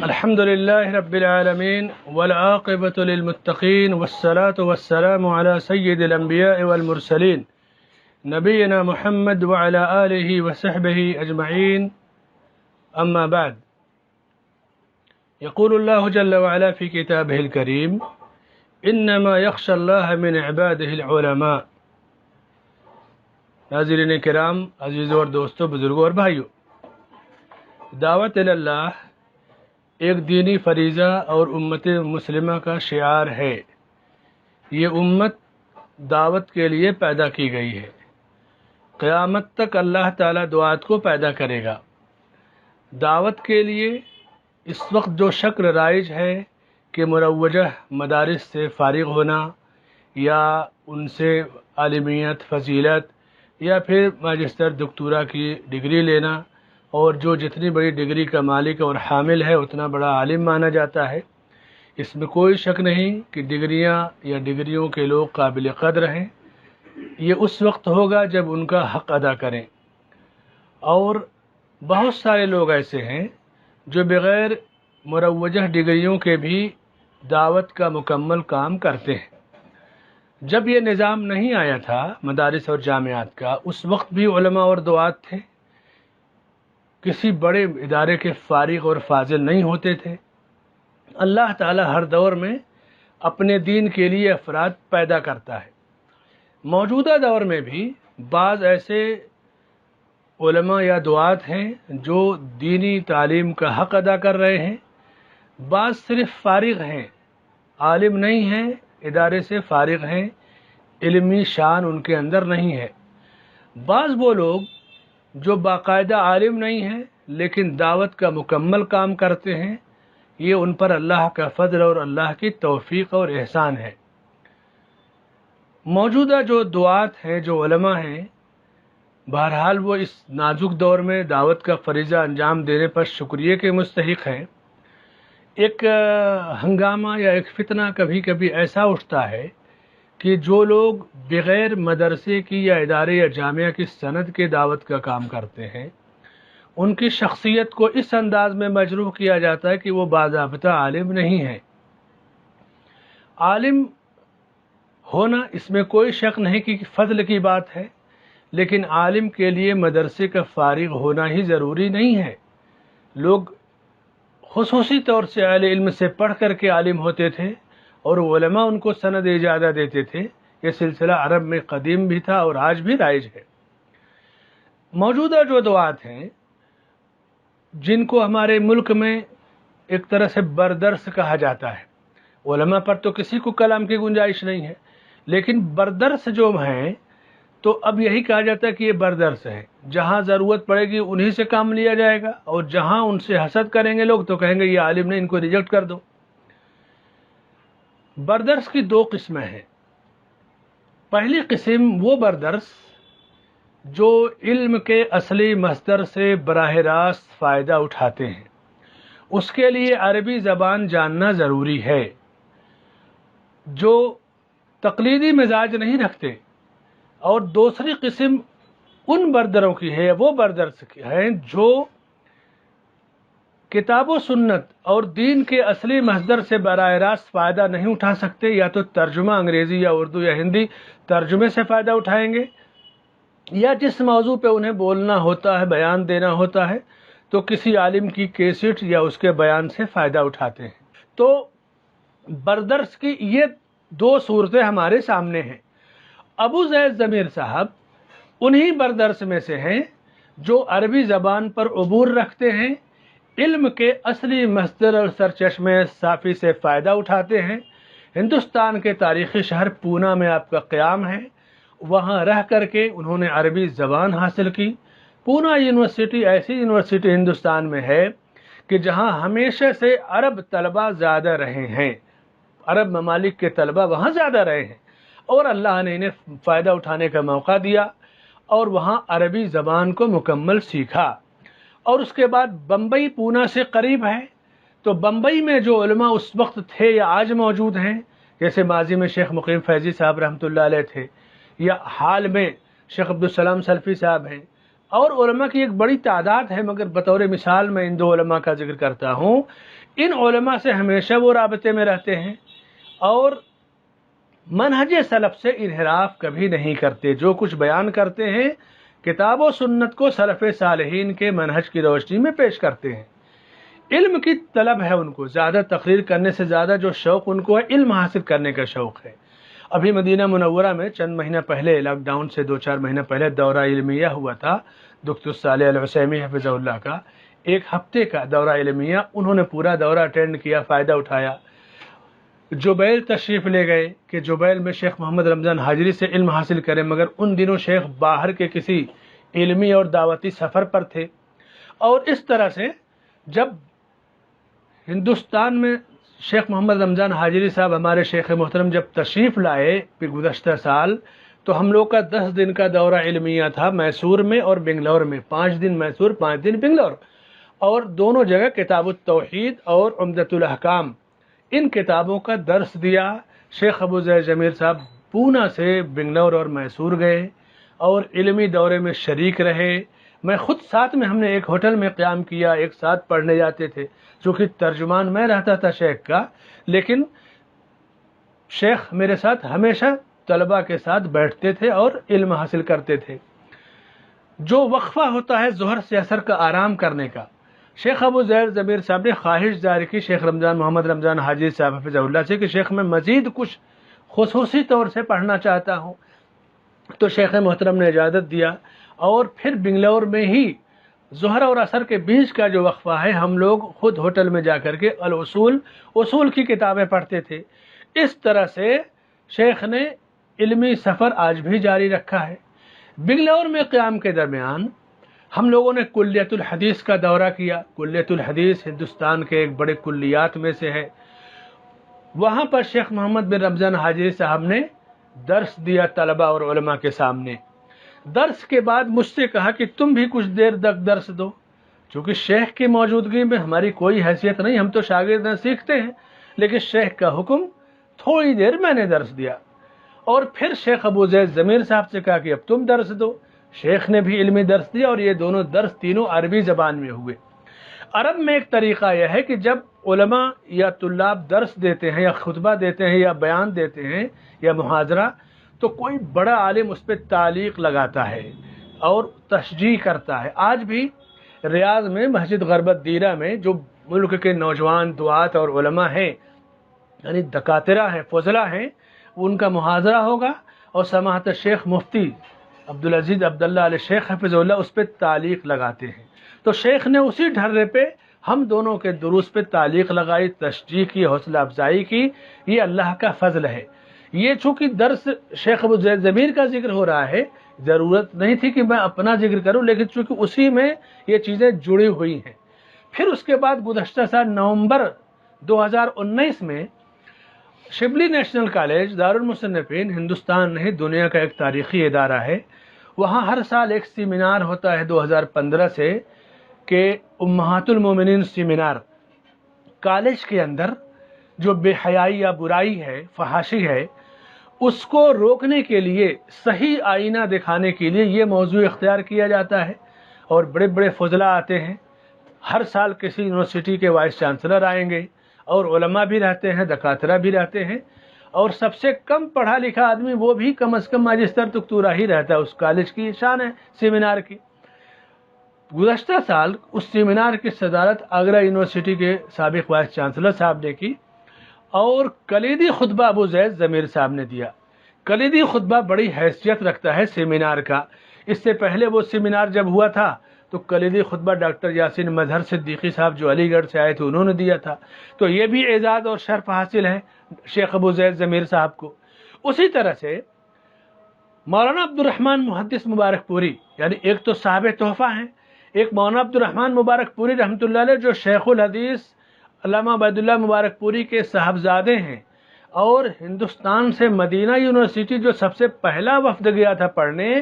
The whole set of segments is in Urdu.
الحمد لله رب العالمين والعاقبة للمتقين والصلاة والسلام على سيد الأنبياء والمرسلين نبينا محمد وعلى آله وصحبه أجمعين. أما بعد، يقول الله جل وعلا في كتابه الكريم: إنما يخشى الله من عباده العلماء. ناظرین کرام، عزیزوں اور دوستوں، بزرگوں اور بھائیوں، دعوت اللہ ایک دینی فریضہ اور امت مسلمہ کا شعار ہے. یہ امت دعوت کے لیے پیدا کی گئی ہے. قیامت تک اللہ تعالیٰ دعات کو پیدا کرے گا. دعوت کے لیے اس وقت جو شکل رائج ہے کہ مروجہ مدارس سے فارغ ہونا یا ان سے عالمیت، فضیلت یا پھر ماجسٹر دکتورا کی ڈگری لینا، اور جو جتنی بڑی ڈگری کا مالک اور حامل ہے اتنا بڑا عالم مانا جاتا ہے. اس میں کوئی شک نہیں کہ ڈگریاں یا ڈگریوں کے لوگ قابل قدر ہیں. یہ اس وقت ہوگا جب ان کا حق ادا کریں. اور بہت سارے لوگ ایسے ہیں جو بغیر مروجہ ڈگریوں کے بھی دعوت کا مکمل کام کرتے ہیں. جب یہ نظام نہیں آیا تھا مدارس اور جامعات کا، اس وقت بھی علماء اور دعات تھے. کسی بڑے ادارے کے فارغ اور فاضل نہیں ہوتے تھے. اللہ تعالی ہر دور میں اپنے دین کے لیے افراد پیدا کرتا ہے. موجودہ دور میں بھی بعض ایسے علماء یا دعات ہیں جو دینی تعلیم کا حق ادا کر رہے ہیں. بعض صرف فارغ ہیں، عالم نہیں ہیں، ادارے سے فارغ ہیں، علمی شان ان کے اندر نہیں ہے. بعض وہ لوگ جو باقاعدہ عالم نہیں ہیں لیکن دعوت کا مکمل کام کرتے ہیں. یہ ان پر اللہ کا فضل اور اللہ کی توفیق اور احسان ہے. موجودہ جو دعات ہیں، جو علماء ہیں، بہرحال وہ اس نازک دور میں دعوت کا فریضہ انجام دینے پر شکریہ کے مستحق ہیں. ایک ہنگامہ یا ایک فتنہ کبھی کبھی ایسا اٹھتا ہے کہ جو لوگ بغیر مدرسے کی یا ادارے یا جامعہ کی سند کے دعوت کا کام کرتے ہیں، ان کی شخصیت کو اس انداز میں مجروح کیا جاتا ہے کہ وہ باضابطہ عالم نہیں ہے. عالم ہونا اس میں کوئی شک نہیں کہ فضل کی بات ہے، لیکن عالم کے لیے مدرسے کا فارغ ہونا ہی ضروری نہیں ہے. لوگ خصوصی طور سے اہل علم سے پڑھ کر کے عالم ہوتے تھے اور علماء ان کو سند اجازہ دیتے تھے. یہ سلسلہ عرب میں قدیم بھی تھا اور آج بھی رائج ہے. موجودہ جو دعات ہیں، جن کو ہمارے ملک میں ایک طرح سے بردرس کہا جاتا ہے، علماء پر تو کسی کو کلام کی گنجائش نہیں ہے، لیکن بردرس جو ہیں تو اب یہی کہا جاتا ہے کہ یہ بردرس ہے. جہاں ضرورت پڑے گی انہی سے کام لیا جائے گا، اور جہاں ان سے حسد کریں گے لوگ تو کہیں گے یہ عالم نے، ان کو ریجیکٹ کر دو. بردرس کی دو قسمیں ہیں. پہلی قسم وہ بردرس جو علم کے اصلی مصدر سے براہ راست فائدہ اٹھاتے ہیں. اس کے لیے عربی زبان جاننا ضروری ہے. جو تقلیدی مزاج نہیں رکھتے. اور دوسری قسم ان بردروں کی ہے، وہ بردرس ہیں جو کتاب و سنت اور دین کے اصلی مصدر سے براہ راست فائدہ نہیں اٹھا سکتے، یا تو ترجمہ انگریزی یا اردو یا ہندی ترجمے سے فائدہ اٹھائیں گے، یا جس موضوع پہ انہیں بولنا ہوتا ہے، بیان دینا ہوتا ہے، تو کسی عالم کی کیسٹ یا اس کے بیان سے فائدہ اٹھاتے ہیں. تو بردرس کی یہ دو صورتیں ہمارے سامنے ہیں. ابو زید ضمیر صاحب انہی بردرس میں سے ہیں جو عربی زبان پر عبور رکھتے ہیں، علم کے اصلی مصدر اور سرچشمے صافی سے فائدہ اٹھاتے ہیں. ہندوستان کے تاریخی شہر پونا میں آپ کا قیام ہے. وہاں رہ کر کے انہوں نے عربی زبان حاصل کی. پونا یونیورسٹی ایسی یونیورسٹی ہندوستان میں ہے کہ جہاں ہمیشہ سے عرب طلبہ زیادہ رہے ہیں. عرب ممالک کے طلبہ وہاں زیادہ رہے ہیں، اور اللہ نے انہیں فائدہ اٹھانے کا موقع دیا اور وہاں عربی زبان کو مکمل سیکھا. اور اس کے بعد بمبئی پونا سے قریب ہے، تو بمبئی میں جو علماء اس وقت تھے یا آج موجود ہیں، جیسے ماضی میں شیخ مقیم فیضی صاحب رحمۃ اللہ علیہ تھے، یا حال میں شیخ عبدالسلام سلفی صاحب ہیں، اور علماء کی ایک بڑی تعداد ہے، مگر بطور مثال میں ان دو علماء کا ذکر کرتا ہوں. ان علماء سے ہمیشہ وہ رابطے میں رہتے ہیں اور منہج سلف سے انحراف کبھی نہیں کرتے. جو کچھ بیان کرتے ہیں کتاب و سنت کو سلف صالحین کے منہج کی روشنی میں پیش کرتے ہیں. علم کی طلب ہے ان کو، زیادہ تقریر کرنے سے زیادہ جو شوق ان کو ہے علم حاصل کرنے کا شوق ہے. ابھی مدینہ منورہ میں چند مہینہ پہلے، لاک ڈاؤن سے 2-4 مہینہ پہلے دورہ علمیہ ہوا تھا دکتور صالح العثیمی حفظہ اللہ کا. 1 ہفتے کا دورہ علمیہ، انہوں نے پورا دورہ اٹینڈ کیا، فائدہ اٹھایا. جبیل تشریف لے گئے کہ جبیل میں شیخ محمد رمضان حاجری سے علم حاصل کریں، مگر ان دنوں شیخ باہر کے کسی علمی اور دعوتی سفر پر تھے. اور اس طرح سے جب ہندوستان میں شیخ محمد رمضان حاجری صاحب ہمارے شیخ محترم جب تشریف لائے گزشتہ سال، تو ہم لوگ کا 10 دن کا دورہ علمیہ تھا میسور میں اور بنگلور میں. 5 دن میسور، 5 دن بنگلور، اور دونوں جگہ کتاب التوحید اور عمدۃ الاحکام ان کتابوں کا درس دیا. شیخ ابو زید ضمیر صاحب پونا سے بنگلور اور میسور گئے اور علمی دورے میں شریک رہے. میں خود ساتھ میں، ہم نے ایک ہوٹل میں قیام کیا، ایک ساتھ پڑھنے جاتے تھے. چونکہ ترجمان میں رہتا تھا شیخ کا، لیکن شیخ میرے ساتھ ہمیشہ طلباء کے ساتھ بیٹھتے تھے اور علم حاصل کرتے تھے. جو وقفہ ہوتا ہے ظہر سے عصر کا آرام کرنے کا، شیخ ابو زید ضمیر صاحب نے خواہش ظاہر کی شیخ محمد رمضان حاجی صاحب حفظہ اللہ سے کہ شیخ میں مزید کچھ خصوصی طور سے پڑھنا چاہتا ہوں. تو شیخ محترم نے اجازت دیا، اور پھر بنگلور میں ہی ظہر اور عصر کے بیچ کا جو وقفہ ہے ہم لوگ خود ہوٹل میں جا کر کے اصول کی کتابیں پڑھتے تھے. اس طرح سے شیخ نے علمی سفر آج بھی جاری رکھا ہے. بنگلور میں قیام کے درمیان ہم لوگوں نے کلیت الحدیث کا دورہ کیا. کلیت الحدیث ہندوستان کے ایک بڑے کلیات میں سے ہے. وہاں پر شیخ محمد بن رمضان حاجی صاحب نے درس دیا طلباء اور علماء کے سامنے. درس کے بعد مجھ سے کہا کہ تم بھی کچھ دیر تک درس دو. چونکہ شیخ کی موجودگی میں ہماری کوئی حیثیت نہیں، ہم تو شاگرد ہیں، سیکھتے ہیں، لیکن شیخ کا حکم، تھوڑی دیر میں نے درس دیا. اور پھر شیخ ابو زید ضمیر صاحب سے کہا کہ اب تم درس دو. شیخ نے بھی علمی درس دیا اور یہ دونوں درس تینوں عربی زبان میں ہوئے. عرب میں ایک طریقہ یہ ہے کہ جب علماء یا طلاب درس دیتے ہیں یا خطبہ دیتے ہیں یا بیان دیتے ہیں یا محاضرہ، تو کوئی بڑا عالم اس پہ تعلیق لگاتا ہے اور تشجیع کرتا ہے. آج بھی ریاض میں مسجد غربت دیرہ میں جو ملک کے نوجوان دعات اور علماء ہیں، یعنی دکاترہ ہیں، فضلہ ہیں، ان کا محاضرہ ہوگا اور سماحت شیخ مفتی عبدالعزیز عبداللہ علیہ شیخ حفظ اللہ اس پہ تعلیق لگاتے ہیں. تو شیخ نے اسی ڈھرے پہ ہم دونوں کے دروس پہ تعلیق لگائی، تشجیع کی، حوصلہ افزائی کی. یہ اللہ کا فضل ہے. یہ چونکہ درس شیخ ابو زید ضمیر کا ذکر ہو رہا ہے، ضرورت نہیں تھی کہ میں اپنا ذکر کروں، لیکن چونکہ اسی میں یہ چیزیں جڑی ہوئی ہیں. پھر اس کے بعد گزشتہ سال نومبر 2019 میں شبلی نیشنل کالج دارالمصنفین ہندوستان نہیں دنیا کا ایک تاریخی ادارہ ہے، وہاں ہر سال ایک سیمینار ہوتا ہے 2015 سے کہ امہات المومنین سیمینار. کالج کے اندر جو بے حیائی یا برائی ہے، فحاشی ہے، اس کو روکنے کے لیے، صحیح آئینہ دکھانے کے لیے یہ موضوع اختیار کیا جاتا ہے. اور بڑے بڑے فضلہ آتے ہیں. ہر سال کسی یونیورسٹی کے وائس چانسلر آئیں گے اور علماء بھی رہتے ہیں، دکاترہ بھی رہتے ہیں، اور سب سے کم پڑھا لکھا آدمی وہ بھی کم از کم ماجسٹر دکتورا ہی رہتا ہے. اس کالج کی شان ہے سیمینار کی. گزشتہ سال اس سیمینار کی صدارت آگرہ یونیورسٹی کے سابق وائس چانسلر صاحب نے کی اور کلیدی خطبہ ابو زید ضمیر صاحب نے دیا. کلیدی خطبہ بڑی حیثیت رکھتا ہے سیمینار کا. اس سے پہلے وہ سیمینار جب ہوا تھا تو کلیدی خطبہ ڈاکٹر یاسین مظہر صدیقی صاحب جو علی گڑھ سے آئے تھے انہوں نے دیا تھا. تو یہ بھی اعزاز اور شرف حاصل ہے شیخ ابو زید ضمیر صاحب کو. اسی طرح سے مولانا عبدالرحمن محدث مبارک پوری، یعنی ایک تو صاحب تحفہ ہیں، ایک مولانا عبدالرحمن مبارک پوری رحمۃ اللہ علیہ جو شیخ الحدیث علامہ عبید اللہ مبارک پوری کے صاحبزادے ہیں، اور ہندوستان سے مدینہ یونیورسٹی جو سب سے پہلا وفد گیا تھا پڑھنے،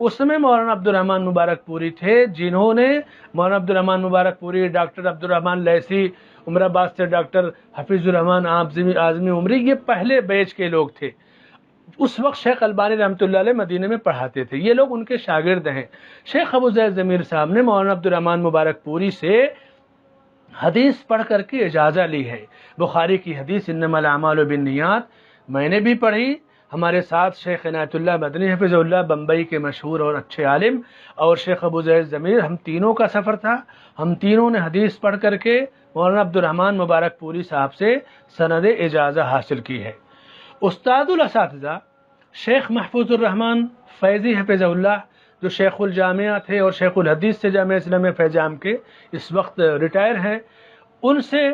اس میں مولانا عبدالرحمن مبارک پوری تھے، جنہوں نے مولانا عبدالرحمن مبارک پوری، ڈاکٹر عبدالرحمن لیثی عمر آباد سے، ڈاکٹر حفیظ الرحمن اعظمی عمری، یہ پہلے بیچ کے لوگ تھے. اس وقت شیخ البانی رحمۃ اللہ علیہ مدینہ میں پڑھاتے تھے. یہ لوگ ان کے شاگرد ہیں. شیخ ابو زید ضمیر صاحب نے مولانا عبدالرحمن مبارک پوری سے حدیث پڑھ کر کے اجازہ لی ہے۔ بخاری کی حدیث انما الاعمال بالنیات میں نے بھی پڑھی، ہمارے ساتھ شیخ عنایت اللہ مدنی حفظہ اللہ بمبئی کے مشہور اور اچھے عالم اور شیخ ابو زید ضمیر، ہم تینوں کا سفر تھا، ہم تینوں نے حدیث پڑھ کر کے مولانا عبد الرحمن مبارک پوری صاحب سے سند اجازہ حاصل کی ہے۔ استاد الاساتذہ شیخ محفوظ الرحمن فیضی حفظہ اللہ جو شیخ الجامعہ تھے اور شیخ الحدیث سے جامعہ اسلامیہ فیض عام کے اس وقت ریٹائر ہیں، ان سے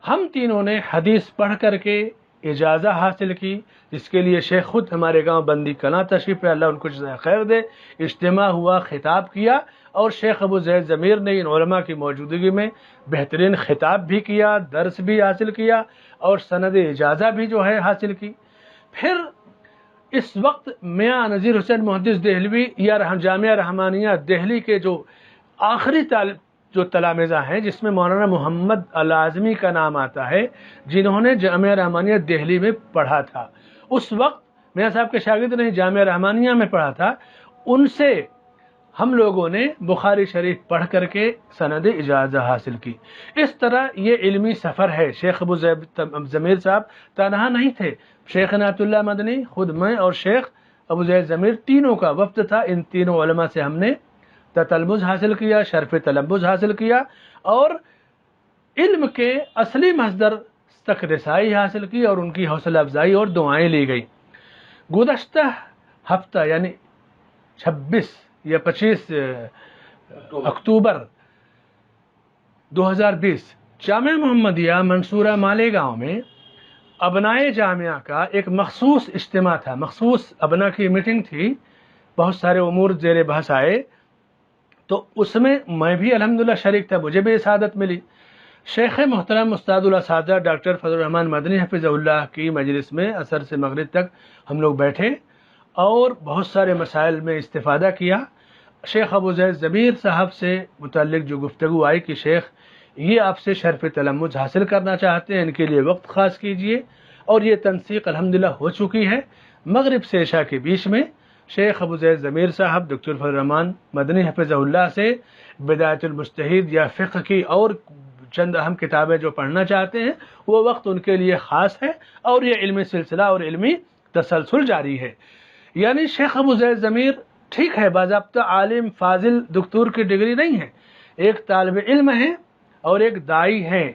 ہم تینوں نے حدیث پڑھ کر کے اجازہ حاصل کی، جس کے لیے شیخ خود ہمارے گاؤں بندی کلاں تشریف ہے، اللہ ان کو جزائے خیر دے، اجتماع ہوا، خطاب کیا، اور شیخ ابو زید ضمیر نے ان علماء کی موجودگی میں بہترین خطاب بھی کیا، درس بھی حاصل کیا اور سند اجازہ بھی جو ہے حاصل کی۔ پھر اس وقت میاں نذیر حسین محدث دہلوی یا جامعہ رحمانیہ دہلی کے جو آخری جو تلامذہ ہیں، جس میں مولانا محمد العازمی کا نام آتا ہے، جنہوں نے جامعہ رحمانیہ دہلی میں پڑھا تھا، اس وقت میاں صاحب کے شاگرد نے جامعہ رحمانیہ میں پڑھا تھا، ان سے ہم لوگوں نے بخاری شریف پڑھ کر کے سند اجازہ حاصل کی۔ اس طرح یہ علمی سفر ہے۔ شیخ ابو ضمیر صاحب تنہا نہیں تھے، شیخ عنایت اللہ مدنی، خود میں اور شیخ ابو زید ضمیر تینوں کا وفد تھا۔ ان تینوں علماء سے ہم نے تتلمذ حاصل کیا، شرف تلمذ حاصل کیا اور علم کے اصلی مصدر تک رسائی حاصل کی اور ان کی حوصلہ افزائی اور دعائیں لی گئی۔ گزشتہ ہفتہ یعنی 26 یا 25 اکتوبر 2020 جامعہ محمدیہ منصورہ مالیگاؤں میں ابنائے جامعہ کا ایک مخصوص اجتماع تھا، مخصوص ابنا کی میٹنگ تھی، بہت سارے امور زیر بحث آئے، تو اس میں میں بھی الحمدللہ شریک تھا، مجھے بھی سعادت ملی۔ شیخ محترم استاد الاساتذہ ڈاکٹر فضل الرحمن مدنی حفظہ اللہ کی مجلس میں عصر سے مغرب تک ہم لوگ بیٹھے اور بہت سارے مسائل میں استفادہ کیا۔ شیخ ابو زید ضمیر صاحب سے متعلق جو گفتگو آئی کہ شیخ یہ آپ سے شرف تلمذ حاصل کرنا چاہتے ہیں، ان کے لیے وقت خاص کیجئے، اور یہ تنسیق الحمدللہ ہو چکی ہے۔ مغرب سے عشاء کے بیچ میں شیخ ابو زید ضمیر صاحب ڈاکٹر فضل الرحمن مدنی حفظہ اللہ سے بدایت المجتہد یا فقہ کی اور چند اہم کتابیں جو پڑھنا چاہتے ہیں، وہ وقت ان کے لیے خاص ہے اور یہ علمی سلسلہ اور علمی تسلسل جاری ہے۔ یعنی شیخ ابو زید ضمیر ٹھیک ہے، باضابطہ عالم فاضل دکتور کی ڈگری نہیں ہے، ایک طالب علم ہے اور ایک داعی ہے،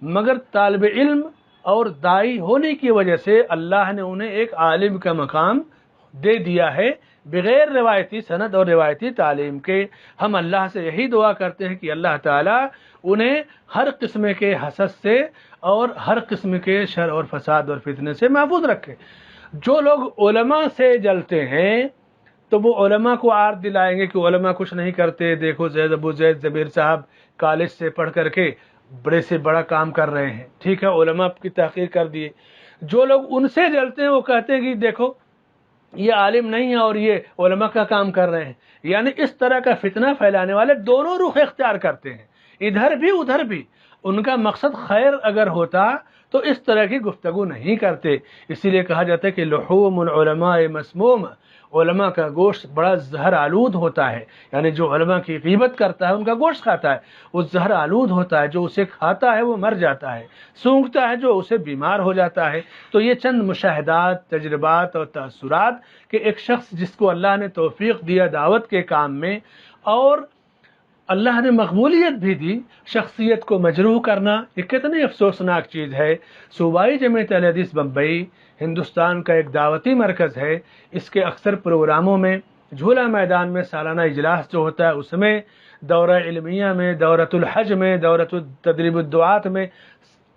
مگر طالب علم اور داعی ہونے کی وجہ سے اللہ نے انہیں ایک عالم کا مقام دے دیا ہے بغیر روایتی سند اور روایتی تعلیم کے۔ ہم اللہ سے یہی دعا کرتے ہیں کہ اللہ تعالیٰ انہیں ہر قسم کے حسد سے اور ہر قسم کے شر اور فساد اور فتنے سے محفوظ رکھے۔ جو لوگ علماء سے جلتے ہیں تو وہ علماء کو عار دلائیں گے کہ علماء کچھ نہیں کرتے، دیکھو ابو زید ضمیر صاحب کالج سے پڑھ کر کے بڑے سے بڑا کام کر رہے ہیں، ٹھیک ہے، علماء کی تحقیر کر دیے۔ جو لوگ ان سے جلتے ہیں وہ کہتے ہیں کہ دیکھو یہ عالم نہیں ہے اور یہ علماء کا کام کر رہے ہیں۔ یعنی اس طرح کا فتنہ پھیلانے والے دونوں رخ اختیار کرتے ہیں، ادھر بھی ادھر بھی۔ ان کا مقصد خیر اگر ہوتا تو اس طرح کی گفتگو نہیں کرتے۔ اسی لیے کہا جاتا ہے کہ لحوم العلماء مسموم، علماء کا گوشت بڑا زہر آلود ہوتا ہے، یعنی جو علماء کی غیبت کرتا ہے ان کا گوشت کھاتا ہے وہ زہر آلود ہوتا ہے، جو اسے کھاتا ہے وہ مر جاتا ہے، سونگھتا ہے جو اسے بیمار ہو جاتا ہے۔ تو یہ چند مشاہدات، تجربات اور تاثرات کہ ایک شخص جس کو اللہ نے توفیق دیا دعوت کے کام میں اور اللہ نے مقبولیت بھی دی، شخصیت کو مجروح کرنا یہ کتنی افسوسناک چیز ہے۔ صوبائی جمعیت اہل حدیث بمبئی ہندوستان کا ایک دعوتی مرکز ہے، اس کے اکثر پروگراموں میں جھولا میدان میں سالانہ اجلاس جو ہوتا ہے اس میں، دورہ علمیہ میں، دورۃ الحج میں، دورۃ تدریب الدعات میں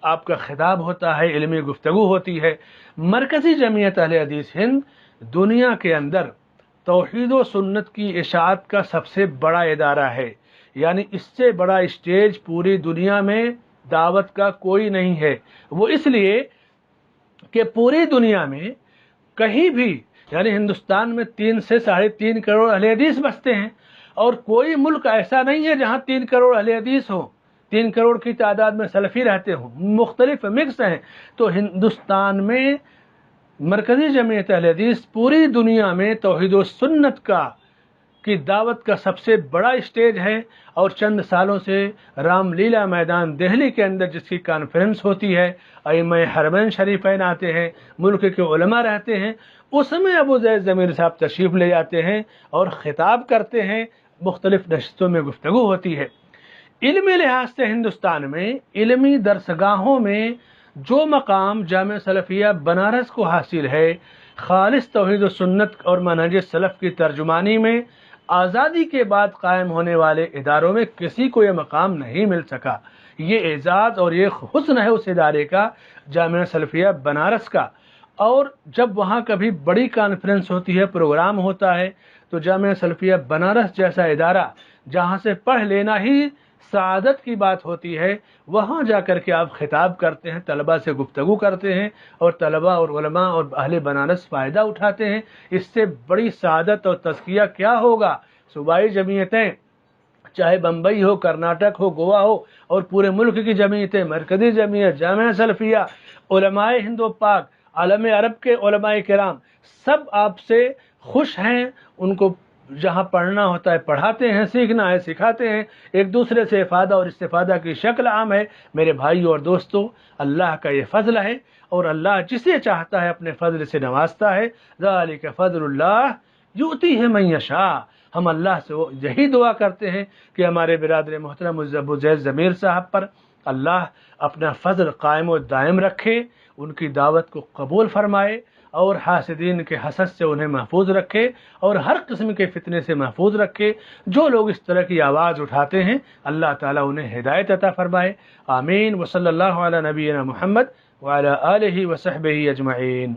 آپ کا خطاب ہوتا ہے، علمی گفتگو ہوتی ہے۔ مرکزی جمعیت اہل حدیث ہند دنیا کے اندر توحید و سنت کی اشاعت کا سب سے بڑا ادارہ ہے، یعنی اس سے بڑا اسٹیج پوری دنیا میں دعوت کا کوئی نہیں ہے۔ وہ اس لیے کہ پوری دنیا میں کہیں بھی، یعنی ہندوستان میں 3 سے 3.5 کروڑ اہل حدیث بستے ہیں اور کوئی ملک ایسا نہیں ہے جہاں 3 کروڑ اہل حدیث ہوں، 3 کروڑ کی تعداد میں سلفی رہتے ہوں، مختلف مکس ہیں۔ تو ہندوستان میں مرکزی جمعیت اہل حدیث پوری دنیا میں توحید و سنت کی دعوت کا سب سے بڑا اسٹیج ہے، اور چند سالوں سے رام لیلا میدان دہلی کے اندر جس کی کانفرنس ہوتی ہے، ائمہ حرمین شریفین آتے ہیں، ملک کے علماء رہتے ہیں، اس میں ابو زید ضمیر صاحب تشریف لے جاتے ہیں اور خطاب کرتے ہیں، مختلف نشستوں میں گفتگو ہوتی ہے۔ علمی لحاظ سے ہندوستان میں علمی درسگاہوں میں جو مقام جامعہ سلفیہ بنارس کو حاصل ہے، خالص توحید و سنت اور منہج سلف کی ترجمانی میں آزادی کے بعد قائم ہونے والے اداروں میں کسی کو یہ مقام نہیں مل سکا۔ یہ اعزاز اور یہ حسن ہے اس ادارے کا، جامعہ سلفیہ بنارس کا۔ اور جب وہاں کبھی بڑی کانفرنس ہوتی ہے، پروگرام ہوتا ہے، تو جامعہ سلفیہ بنارس جیسا ادارہ جہاں سے پڑھ لینا ہی سعادت کی بات ہوتی ہے، وہاں جا کر کے آپ خطاب کرتے ہیں، طلباء سے گفتگو کرتے ہیں، اور طلباء اور علماء اور اہل بنارس فائدہ اٹھاتے ہیں۔ اس سے بڑی سعادت اور تزکیہ کیا ہوگا؟ صوبائی جمعیتیں، چاہے بمبئی ہو، کرناٹک ہو، گوا ہو، اور پورے ملک کی جمعیتیں، مرکزی جمعیت، جامعہ سلفیہ، علماء ہند و پاک، عالم عرب کے علماء کرام، سب آپ سے خوش ہیں۔ ان کو جہاں پڑھنا ہوتا ہے پڑھاتے ہیں، سیکھنا ہے سکھاتے ہیں، ایک دوسرے سے افادہ اور استفادہ کی شکل عام ہے۔ میرے بھائیو اور دوستو، اللہ کا یہ فضل ہے، اور اللہ جسے چاہتا ہے اپنے فضل سے نوازتا ہے۔ ذالک فضل اللہ یؤتیہ من یشاء۔ ہم اللہ سے یہی دعا کرتے ہیں کہ ہمارے برادر محترم ابو زید ضمیر صاحب پر اللہ اپنا فضل قائم و دائم رکھے، ان کی دعوت کو قبول فرمائے، اور حاسدین کے حسد سے انہیں محفوظ رکھے، اور ہر قسم کے فتنے سے محفوظ رکھے۔ جو لوگ اس طرح کی آواز اٹھاتے ہیں، اللہ تعالیٰ انہیں ہدایت عطا فرمائے۔ آمین۔ وصلی اللہ علی نبینا محمد وعلی آلہ وصحبہ اجمعین۔